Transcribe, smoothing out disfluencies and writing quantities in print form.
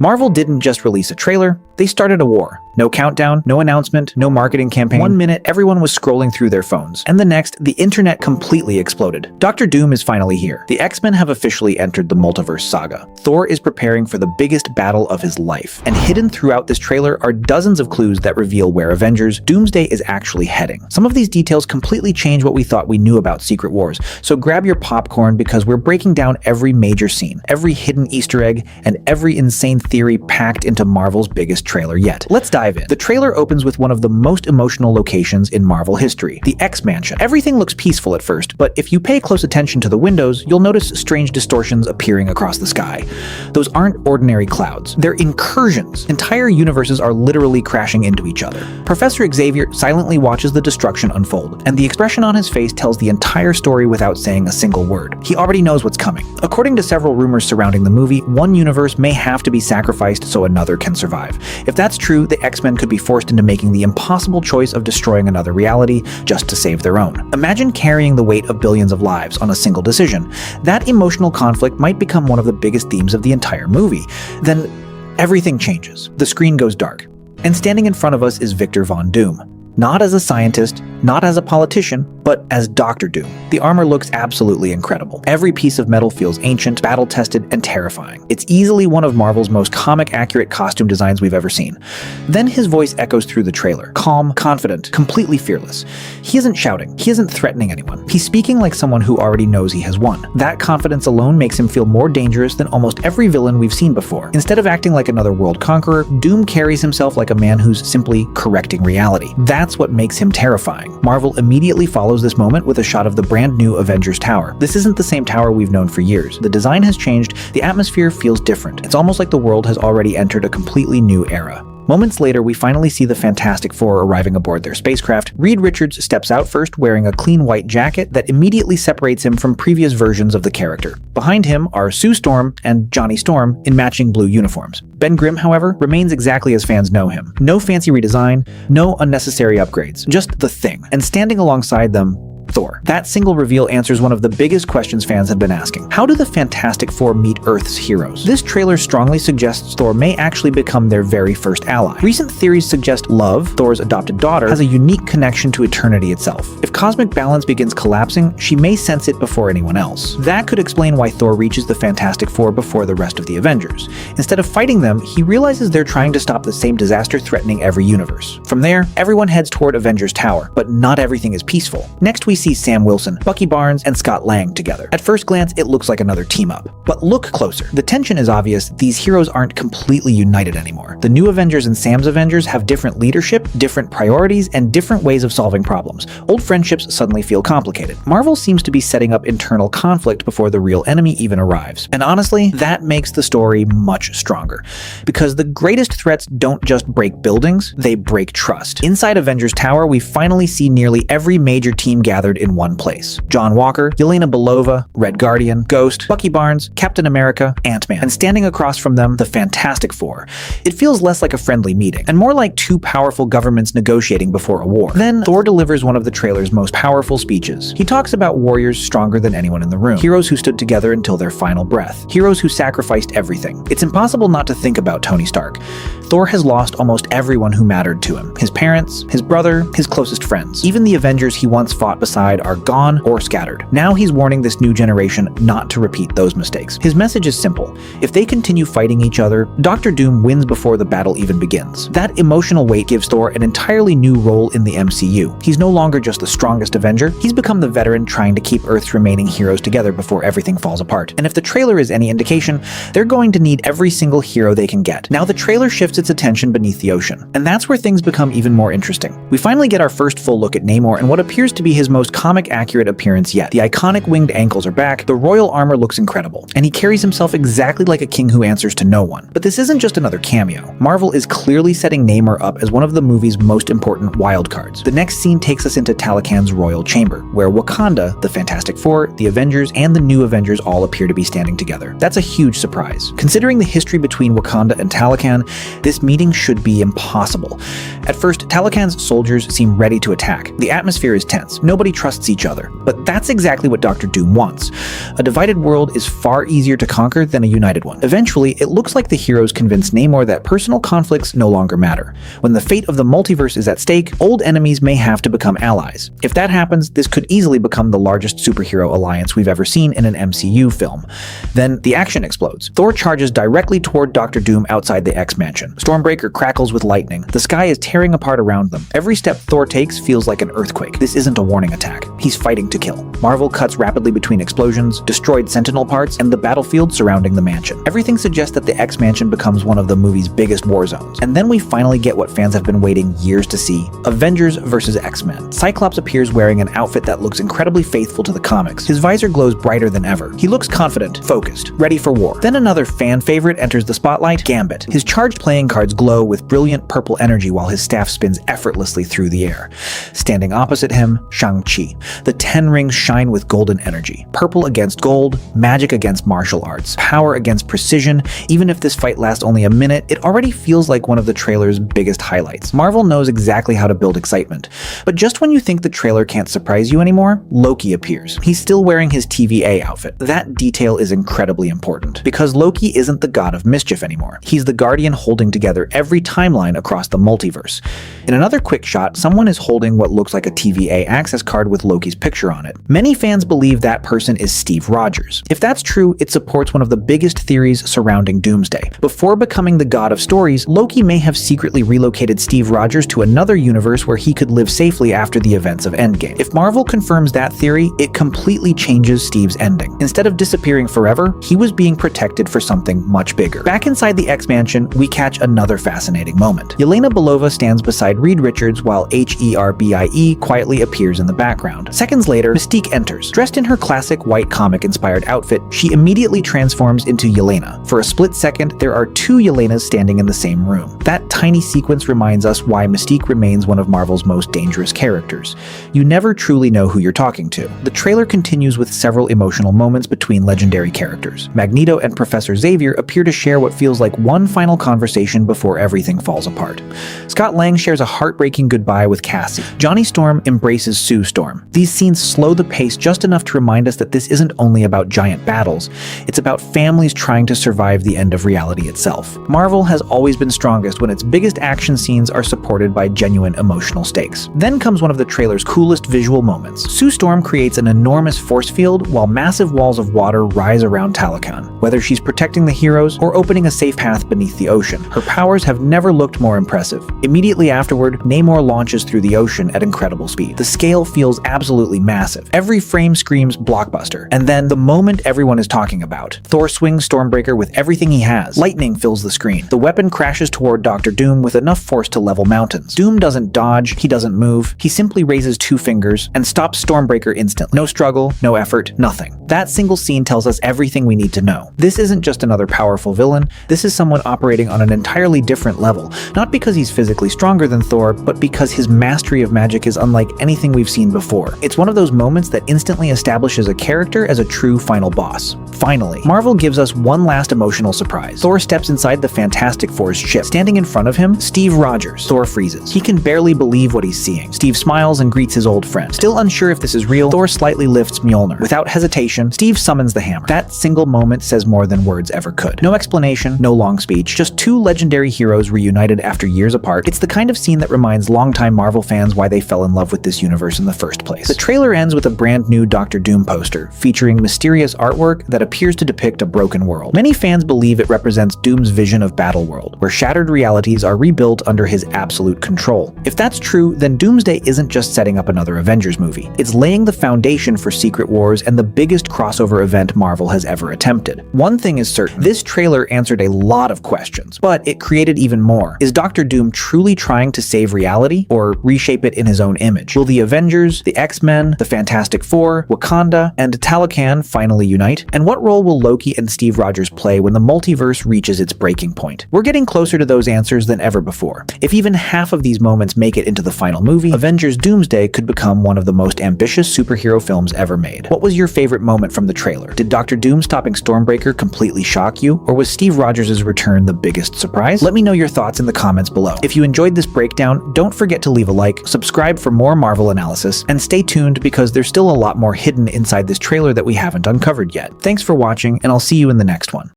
Marvel didn't just release a trailer, they started a war. No countdown, no announcement, no marketing campaign. 1 minute, everyone was scrolling through their phones. And the next, the internet completely exploded. Dr. Doom is finally here. The X-Men have officially entered the multiverse saga. Thor is preparing for the biggest battle of his life. And hidden throughout this trailer are dozens of clues that reveal where Avengers Doomsday is actually heading. Some of these details completely change what we thought we knew about Secret Wars. So grab your popcorn because we're breaking down every major scene, every hidden Easter egg, and every insane theory packed into Marvel's biggest trailer yet. Let's dive in. The trailer opens with one of the most emotional locations in Marvel history, the X-Mansion. Everything looks peaceful at first, but if you pay close attention to the windows, you'll notice strange distortions appearing across the sky. Those aren't ordinary clouds. They're incursions. Entire universes are literally crashing into each other. Professor Xavier silently watches the destruction unfold, and the expression on his face tells the entire story without saying a single word. He already knows what's coming. According to several rumors surrounding the movie, one universe may have to be sacrificed so another can survive. If that's true, the X-Men could be forced into making the impossible choice of destroying another reality just to save their own. Imagine carrying the weight of billions of lives on a single decision. That emotional conflict might become one of the biggest themes of the entire movie. Then everything changes. The screen goes dark. And standing in front of us is Victor Von Doom. Not as a scientist, not as a politician, but as Dr. Doom. The armor looks absolutely incredible. Every piece of metal feels ancient, battle-tested, and terrifying. It's easily one of Marvel's most comic-accurate costume designs we've ever seen. Then his voice echoes through the trailer. Calm, confident, completely fearless. He isn't shouting. He isn't threatening anyone. He's speaking like someone who already knows he has won. That confidence alone makes him feel more dangerous than almost every villain we've seen before. Instead of acting like another world conqueror, Doom carries himself like a man who's simply correcting reality. That's what makes him terrifying. Marvel immediately follows this moment with a shot of the brand new Avengers Tower. This isn't the same tower we've known for years. The design has changed, the atmosphere feels different. It's almost like the world has already entered a completely new era. Moments later, we finally see the Fantastic Four arriving aboard their spacecraft. Reed Richards steps out first wearing a clean white jacket that immediately separates him from previous versions of the character. Behind him are Sue Storm and Johnny Storm in matching blue uniforms. Ben Grimm, however, remains exactly as fans know him. No fancy redesign, no unnecessary upgrades, just the Thing. And standing alongside them, Thor. That single reveal answers one of the biggest questions fans have been asking. How do the Fantastic Four meet Earth's heroes? This trailer strongly suggests Thor may actually become their very first ally. Recent theories suggest Love, Thor's adopted daughter, has a unique connection to eternity itself. If cosmic balance begins collapsing, she may sense it before anyone else. That could explain why Thor reaches the Fantastic Four before the rest of the Avengers. Instead of fighting them, he realizes they're trying to stop the same disaster threatening every universe. From there, everyone heads toward Avengers Tower, but not everything is peaceful. Next, we see Sam Wilson, Bucky Barnes, and Scott Lang together. At first glance, it looks like another team-up. But look closer. The tension is obvious. These heroes aren't completely united anymore. The new Avengers and Sam's Avengers have different leadership, different priorities, and different ways of solving problems. Old friendships suddenly feel complicated. Marvel seems to be setting up internal conflict before the real enemy even arrives. And honestly, that makes the story much stronger. Because the greatest threats don't just break buildings, they break trust. Inside Avengers Tower, we finally see nearly every major team gathered in one place. John Walker, Yelena Belova, Red Guardian, Ghost, Bucky Barnes, Captain America, Ant-Man, and standing across from them, the Fantastic Four. It feels less like a friendly meeting, and more like two powerful governments negotiating before a war. Then, Thor delivers one of the trailer's most powerful speeches. He talks about warriors stronger than anyone in the room, heroes who stood together until their final breath, heroes who sacrificed everything. It's impossible not to think about Tony Stark. Thor has lost almost everyone who mattered to him. His parents, his brother, his closest friends. Even the Avengers he once fought beside are gone or scattered. Now he's warning this new generation not to repeat those mistakes. His message is simple. If they continue fighting each other, Dr. Doom wins before the battle even begins. That emotional weight gives Thor an entirely new role in the MCU. He's no longer just the strongest Avenger, he's become the veteran trying to keep Earth's remaining heroes together before everything falls apart. And if the trailer is any indication, they're going to need every single hero they can get. Now the trailer shifts its attention beneath the ocean, and that's where things become even more interesting. We finally get our first full look at Namor and what appears to be his most comic-accurate appearance yet. The iconic winged ankles are back, the royal armor looks incredible, and he carries himself exactly like a king who answers to no one. But this isn't just another cameo. Marvel is clearly setting Neymar up as one of the movie's most important wildcards. The next scene takes us into Talokan's royal chamber, where Wakanda, the Fantastic Four, the Avengers, and the new Avengers all appear to be standing together. That's a huge surprise. Considering the history between Wakanda and Talokan, This meeting should be impossible. At first, Talokan's soldiers seem ready to attack. The atmosphere is tense. Nobody trusts each other. But that's exactly what Dr. Doom wants. A divided world is far easier to conquer than a united one. Eventually, it looks like the heroes convince Namor that personal conflicts no longer matter. When the fate of the multiverse is at stake, old enemies may have to become allies. If that happens, this could easily become the largest superhero alliance we've ever seen in an MCU film. Then the action explodes. Thor charges directly toward Dr. Doom outside the X-Mansion. Stormbreaker crackles with lightning. The sky is tearing apart around them. Every step Thor takes feels like an earthquake. This isn't a warning attack. He's fighting to kill. Marvel cuts rapidly between explosions, destroyed Sentinel parts, and the battlefield surrounding the mansion. Everything suggests that the X-Mansion becomes one of the movie's biggest war zones. And then we finally get what fans have been waiting years to see: Avengers vs. X-Men. Cyclops appears wearing an outfit that looks incredibly faithful to the comics. His visor glows brighter than ever. He looks confident, focused, ready for war. Then another fan favorite enters the spotlight: Gambit. His charged playing cards glow with brilliant purple energy while his staff spins effortlessly through the air. Standing opposite him, Shang-Chi. The 10 rings shine with golden energy. Purple against gold, magic against martial arts, power against precision. Even if this fight lasts only a minute, it already feels like one of the trailer's biggest highlights. Marvel knows exactly how to build excitement. But just when you think the trailer can't surprise you anymore, Loki appears. He's still wearing his TVA outfit. That detail is incredibly important, because Loki isn't the god of mischief anymore. He's the guardian holding together every timeline across the multiverse. In another quick shot, someone is holding what looks like a TVA access card with Loki's picture on it. Many fans believe that person is Steve Rogers. If that's true, it supports one of the biggest theories surrounding Doomsday. Before becoming the god of stories, Loki may have secretly relocated Steve Rogers to another universe where he could live safely after the events of Endgame. If Marvel confirms that theory, it completely changes Steve's ending. Instead of disappearing forever, he was being protected for something much bigger. Back inside the X-Mansion, we catch another fascinating moment. Yelena Belova stands beside Reed Richards while Herbie quietly appears in the background. Seconds later, Mystique enters. Dressed in her classic white comic-inspired outfit, she immediately transforms into Yelena. For a split second, there are two Yelenas standing in the same room. That tiny sequence reminds us why Mystique remains one of Marvel's most dangerous characters. You never truly know who you're talking to. The trailer continues with several emotional moments between legendary characters. Magneto and Professor Xavier appear to share what feels like one final conversation before everything falls apart. Scott Lang shares a heartbreaking goodbye with Cassie. Johnny Storm embraces Sue Storm. These scenes slow the pace just enough to remind us that this isn't only about giant battles, it's about families trying to survive the end of reality itself. Marvel has always been strongest when its biggest action scenes are supported by genuine emotional stakes. Then comes one of the trailer's coolest visual moments. Sue Storm creates an enormous force field while massive walls of water rise around Talokan. Whether she's protecting the heroes or opening a safe path beneath the ocean, her powers have never looked more impressive. Immediately afterward, Namor launches through the ocean at incredible speed. The scale feels absolutely massive. Every frame screams blockbuster. And then, the moment everyone is talking about, Thor swings Stormbreaker with everything he has. Lightning fills the screen. The weapon crashes toward Dr. Doom with enough force to level mountains. Doom doesn't dodge, he doesn't move, he simply raises two fingers and stops Stormbreaker instantly. No struggle, no effort, nothing. That single scene tells us everything we need to know. This isn't just another powerful villain, this is someone operating on an entirely different level, not because he's physically stronger than Thor, but because his mastery of magic is unlike anything we've seen before. It's one of those moments that instantly establishes a character as a true final boss. Finally, Marvel gives us one last emotional surprise. Thor steps inside the Fantastic Four's ship. Standing in front of him, Steve Rogers. Thor freezes. He can barely believe what he's seeing. Steve smiles and greets his old friend. Still unsure if this is real, Thor slightly lifts Mjolnir. Without hesitation, Steve summons the hammer. That single moment says more than words ever could. No explanation, no long speech, just two legendary heroes reunited after years apart. It's the kind of scene that reminds longtime Marvel fans why they fell in love with this universe in the first place. The trailer ends with a brand new Dr. Doom poster, featuring mysterious artwork that appears to depict a broken world. Many fans believe it represents Doom's vision of Battleworld, where shattered realities are rebuilt under his absolute control. If that's true, then Doomsday isn't just setting up another Avengers movie. It's laying the foundation for Secret Wars and the biggest crossover event Marvel has ever attempted. One thing is certain, this trailer answered a lot of questions, but it created even more. Is Dr. Doom truly trying to save reality, or reshape it in his own image? Will the Avengers, the X-Men, the Fantastic Four, Wakanda, and Talokan finally unite? And what role will Loki and Steve Rogers play when the multiverse reaches its breaking point? We're getting closer to those answers than ever before. If even half of these moments make it into the final movie, Avengers Doomsday could become one of the most ambitious superhero films ever made. What was your favorite moment from the trailer? Did Dr. Doom stopping Stormbreaker completely shock you, or was Steve Rogers' return the biggest surprise? surprise? Let me know your thoughts in the comments below. If you enjoyed this breakdown, don't forget to leave a like, subscribe for more Marvel analysis, and stay tuned because there's still a lot more hidden inside this trailer that we haven't uncovered yet. Thanks for watching, and I'll see you in the next one.